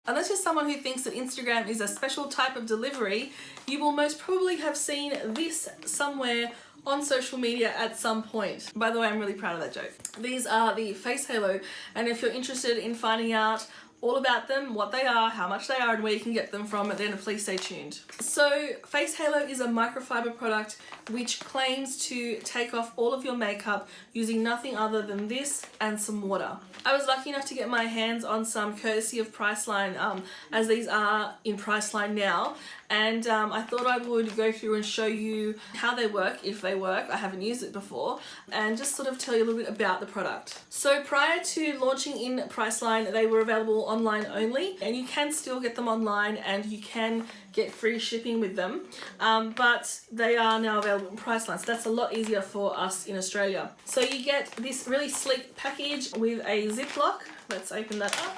Unless you're someone who thinks that Instagram is a special type of delivery, you will most probably have seen this somewhere on social media at some point. By the way, I'm really proud of that joke. These are the face halo, and if you're interested in finding out all about them, what they are, how much they are, and where you can get them from, then please stay tuned. So face halo is a microfiber product which claims to take off all of your makeup using nothing other than this and some water. I was lucky enough to get my hands on some courtesy of Priceline, as these are in Priceline now, and I thought I would go through and show you how they work, if they work. I haven't used it before, and just sort of tell you a little bit about the product. So prior to launching in Priceline, they were available online only, and you can still get them online and you can get free shipping with them, but they are now available in Priceline, so that's a lot easier for us in Australia. So you get this really sleek package with a Ziploc. Let's open that up,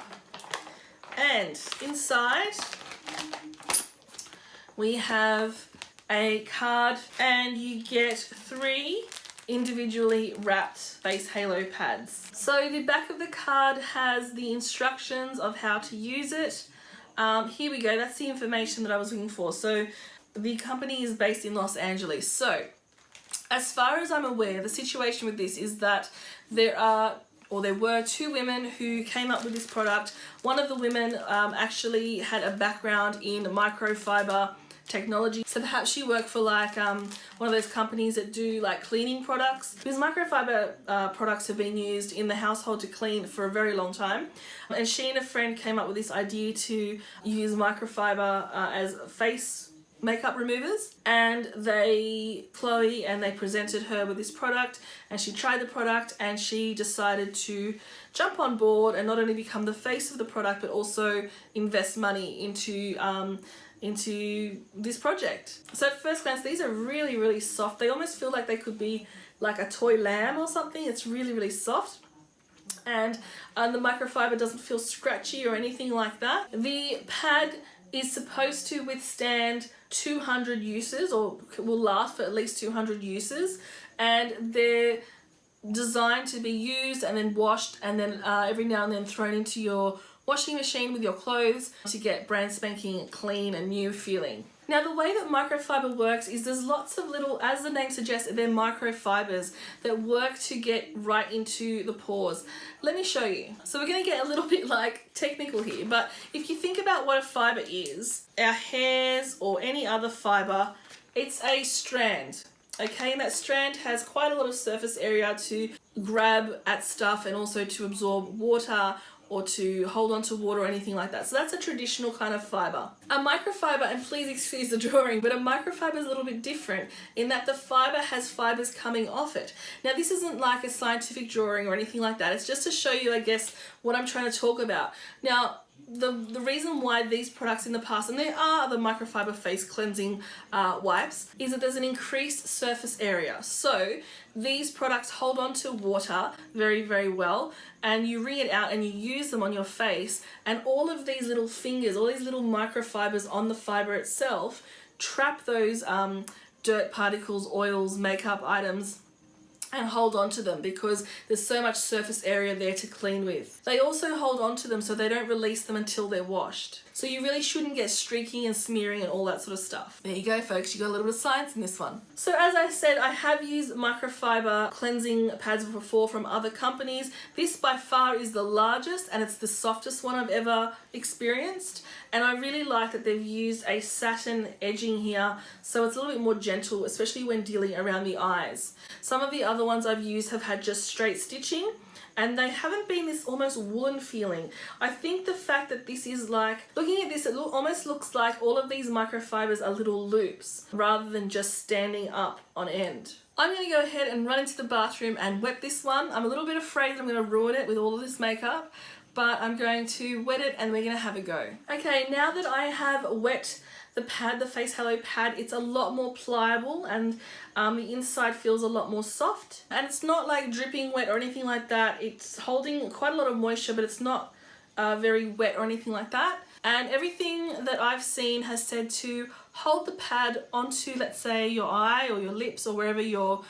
and inside we have a card, and you get 3 individually wrapped face halo pads. So the back of the card has the instructions of how to use it. Here we go, that's the information that I was looking for. So the company is based in Los Angeles. So as far as I'm aware, the situation with this is that there were 2 women who came up with this product. One of the women actually had a background in microfiber technology, so perhaps she worked for like one of those companies that do like cleaning products, because microfiber products have been used in the household to clean for a very long time, and she and a friend came up with this idea to use microfiber as face makeup removers, and Chloe presented her with this product, and she tried the product and she decided to jump on board and not only become the face of the product but also invest money into this project. So at first glance, these are really, really soft. They almost feel like they could be like a toy lamb or something. It's really, really soft. And the microfiber doesn't feel scratchy or anything like that. The pad is supposed to withstand 200 uses, or will last for at least 200 uses. And they're designed to be used and then washed and then every now and then thrown into your washing machine with your clothes to get brand spanking clean and new feeling. Now the way that microfiber works is there's lots of little, as the name suggests, they're microfibers that work to get right into the pores. Let me show you. So we're going to get a little bit like technical here, but if you think about what a fiber is, our hairs or any other fiber, it's a strand. Okay, and that strand has quite a lot of surface area to grab at stuff and also to absorb water or to hold on to water or anything like that. So that's a traditional kind of fiber. A microfiber, and please excuse the drawing, but a microfiber is a little bit different in that the fiber has fibers coming off it. Now this isn't like a scientific drawing or anything like that. It's just to show you, I guess, what I'm trying to talk about. Now, the reason why these products in the past, and there are other microfiber face cleansing wipes, is that there's an increased surface area. So these products hold on to water very, very well, and you wring it out and you use them on your face, and all of these little fingers, all these little microfibers on the fiber itself trap those dirt particles, oils, makeup items, and hold on to them because there's so much surface area there to clean with. They also hold on to them so they don't release them until they're washed. So you really shouldn't get streaking and smearing and all that sort of stuff. There you go, folks, you got a little bit of science in this one. So as I said, I have used microfiber cleansing pads before from other companies. This by far is the largest and it's the softest one I've ever experienced. And I really like that they've used a satin edging here, so it's a little bit more gentle, especially when dealing around the eyes. Some of the other ones I've used have had just straight stitching, and they haven't been this almost woolen feeling. I think the fact that this is like, looking at this, it almost looks like all of these microfibers are little loops rather than just standing up on end. I'm going to go ahead and run into the bathroom and wet this one. I'm a little bit afraid that I'm going to ruin it with all of this makeup, but I'm going to wet it and we're going to have a go. Okay, now that I have wet the pad, the face halo pad, it's a lot more pliable and the inside feels a lot more soft. And it's not like dripping wet or anything like that. It's holding quite a lot of moisture, but it's not very wet or anything like that. And everything that I've seen has said to hold the pad onto, let's say, your eye or your lips or wherever you're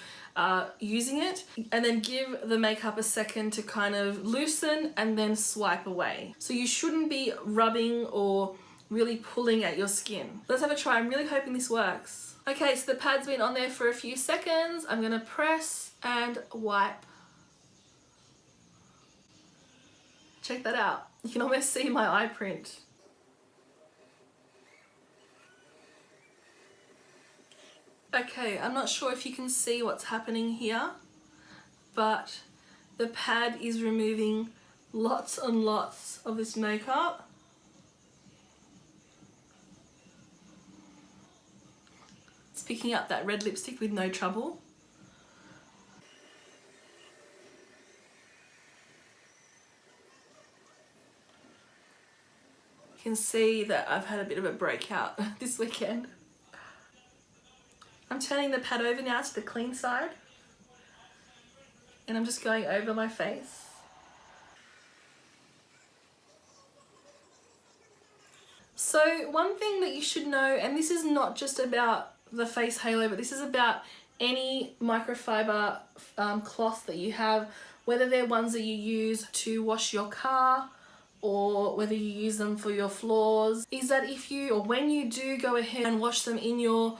using it, and then give the makeup a second to kind of loosen and then swipe away. So you shouldn't be rubbing or really pulling at your skin. Let's have a try. I'm really hoping this works. Okay, so the pad's been on there for a few seconds. I'm gonna press and wipe. Check that out. You can almost see my eye print. Okay, I'm not sure if you can see what's happening here, but the pad is removing lots and lots of this makeup. It's picking up that red lipstick with no trouble. You can see that I've had a bit of a breakout this weekend. I'm turning the pad over now to the clean side, and I'm just going over my face. So one thing that you should know, and this is not just about the face halo, but this is about any microfiber cloth that you have, whether they're ones that you use to wash your car or whether you use them for your floors, is that if you, or when you do go ahead and wash them in your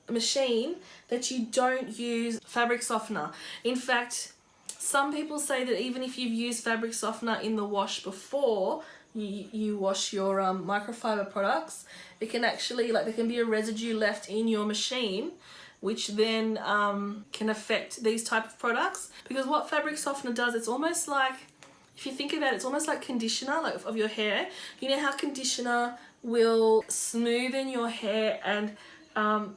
machine, that you don't use fabric softener. In fact, some people say that even if you've used fabric softener in the wash before you wash your microfiber products, it can actually, like, there can be a residue left in your machine which then can affect these type of products. Because what fabric softener does, it's almost like, if you think about it, it's almost like conditioner, like of your hair. You know how conditioner will smoothen your hair and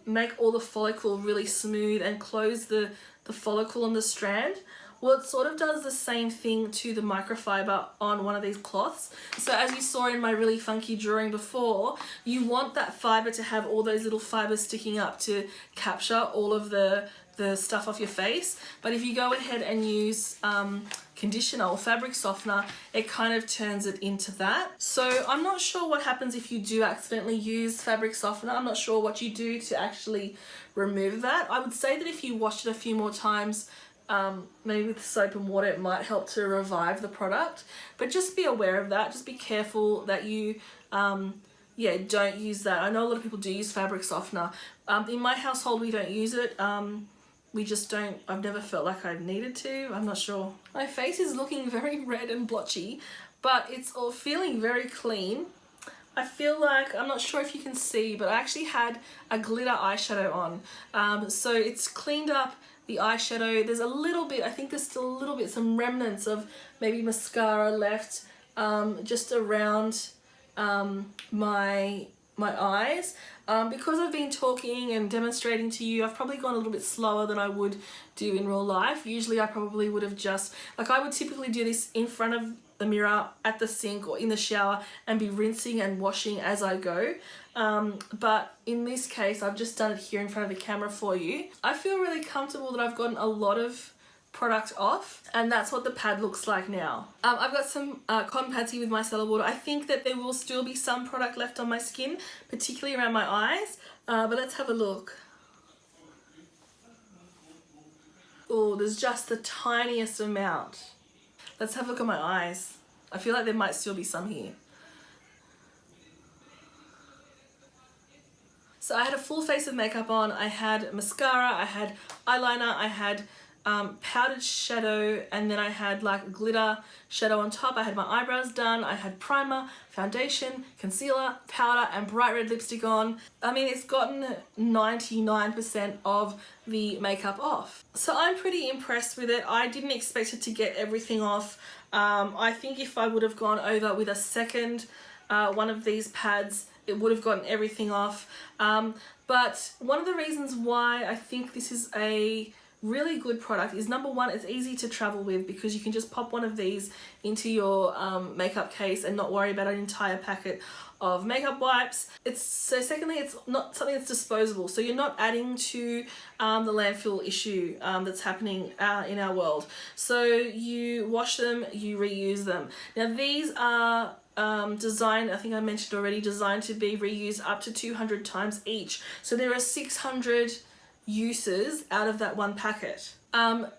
make all the follicle really smooth and close the follicle on the strand? Well, it sort of does the same thing to the microfiber on one of these cloths. So as you saw in my really funky drawing before, you want that fiber to have all those little fibers sticking up to capture all of the stuff off your face. But if you go ahead and use conditioner or fabric softener, it kind of turns it into that. So I'm not sure what happens if you do accidentally use fabric softener. I'm not sure what you do to actually remove that. I would say that if you wash it a few more times, maybe with soap and water, it might help to revive the product. But just be aware of that. Just be careful that you don't use that. I know a lot of people do use fabric softener. In my household, we don't use it. We just don't, I've never felt like I've needed to. I'm not sure. My face is looking very red and blotchy, but it's all feeling very clean. I feel like, I'm not sure if you can see, but I actually had a glitter eyeshadow on. So it's cleaned up the eyeshadow. There's a little bit, I think there's still a little bit, some remnants of maybe mascara left just around my eyes. Because I've been talking and demonstrating to you, I've probably gone a little bit slower than I would do in real life. Usually I probably would have just, like, I would typically do this in front of the mirror, at the sink, or in the shower, and be rinsing and washing as I go. But in this case, I've just done it here in front of the camera for you. I feel really comfortable that I've gotten a lot of product off, and that's what the pad looks like now. I've got some cotton pads here with micellar water. I think that there will still be some product left on my skin, particularly around my eyes, but let's have a look. Oh, there's just the tiniest amount. Let's have a look at my eyes. I feel like there might still be some here. So I had a full face of makeup on. I had mascara, I had eyeliner, I had powdered shadow, and then I had like glitter shadow on top. I had my eyebrows done, I had primer, foundation, concealer, powder, and bright red lipstick on. I mean, it's gotten 99% of the makeup off. So I'm pretty impressed with it. I didn't expect it to get everything off. I think if I would have gone over with a second one of these pads, it would have gotten everything off. But one of the reasons why I think this is a really good product is, number one, it's easy to travel with because you can just pop one of these into your makeup case and not worry about an entire packet of makeup wipes. Secondly, it's not something that's disposable, so you're not adding to the landfill issue that's happening in our world. So you wash them, you reuse them. Now these are designed, I think I mentioned already, designed to be reused up to 200 times each. So there are 600 uses out of that one packet,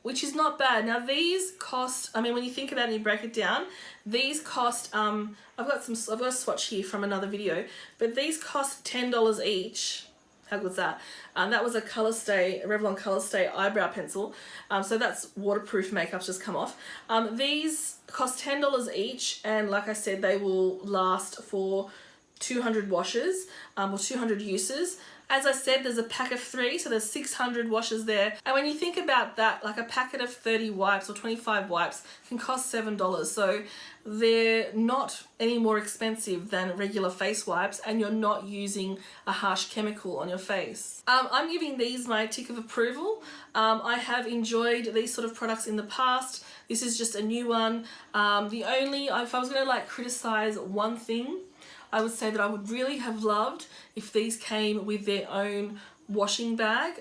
which is not bad. Now these cost, I mean, when you think about it and you break it down, these cost, I've got a swatch here from another video, but these cost $10 each. How good's that? That was a Revlon Color Stay eyebrow pencil. So that's waterproof makeup's just come off. These cost $10 each, and like I said, they will last for 200 washes, or 200 uses. As I said, there's a pack of 3, so there's 600 washes there. And when you think about that, like a packet of 30 wipes or 25 wipes can cost $7. So they're not any more expensive than regular face wipes, and you're not using a harsh chemical on your face. I'm giving these my tick of approval. I have enjoyed these sort of products in the past. This is just a new one. If I was going to like criticize one thing, I would say that I would really have loved if these came with their own washing bag.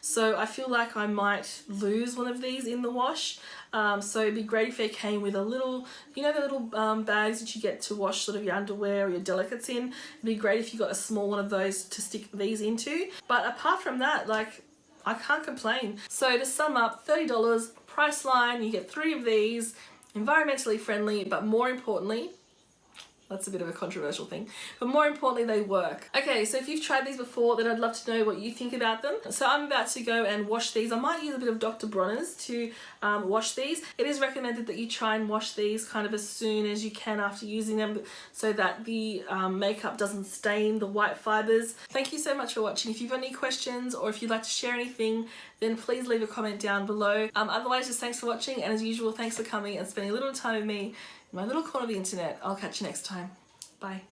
So I feel like I might lose one of these in the wash. So it'd be great if they came with a little, you know, the little bags that you get to wash sort of your underwear or your delicates in. It'd be great if you got a small one of those to stick these into. But apart from that, like, I can't complain. So to sum up, $30 price line, you get 3 of these, environmentally friendly, but more importantly, that's a bit of a controversial thing, but more importantly, they work. Okay, so if you've tried these before, then I'd love to know what you think about them. So I'm about to go and wash these. I might use a bit of Dr. Bronner's to wash these. It is recommended that you try and wash these kind of as soon as you can after using them, so that the makeup doesn't stain the white fibers. Thank you so much for watching. If you've got any questions or if you'd like to share anything, then please leave a comment down below. Otherwise, just thanks for watching, and as usual, thanks for coming and spending a little time with me in my little corner of the internet. I'll catch you next time. Bye.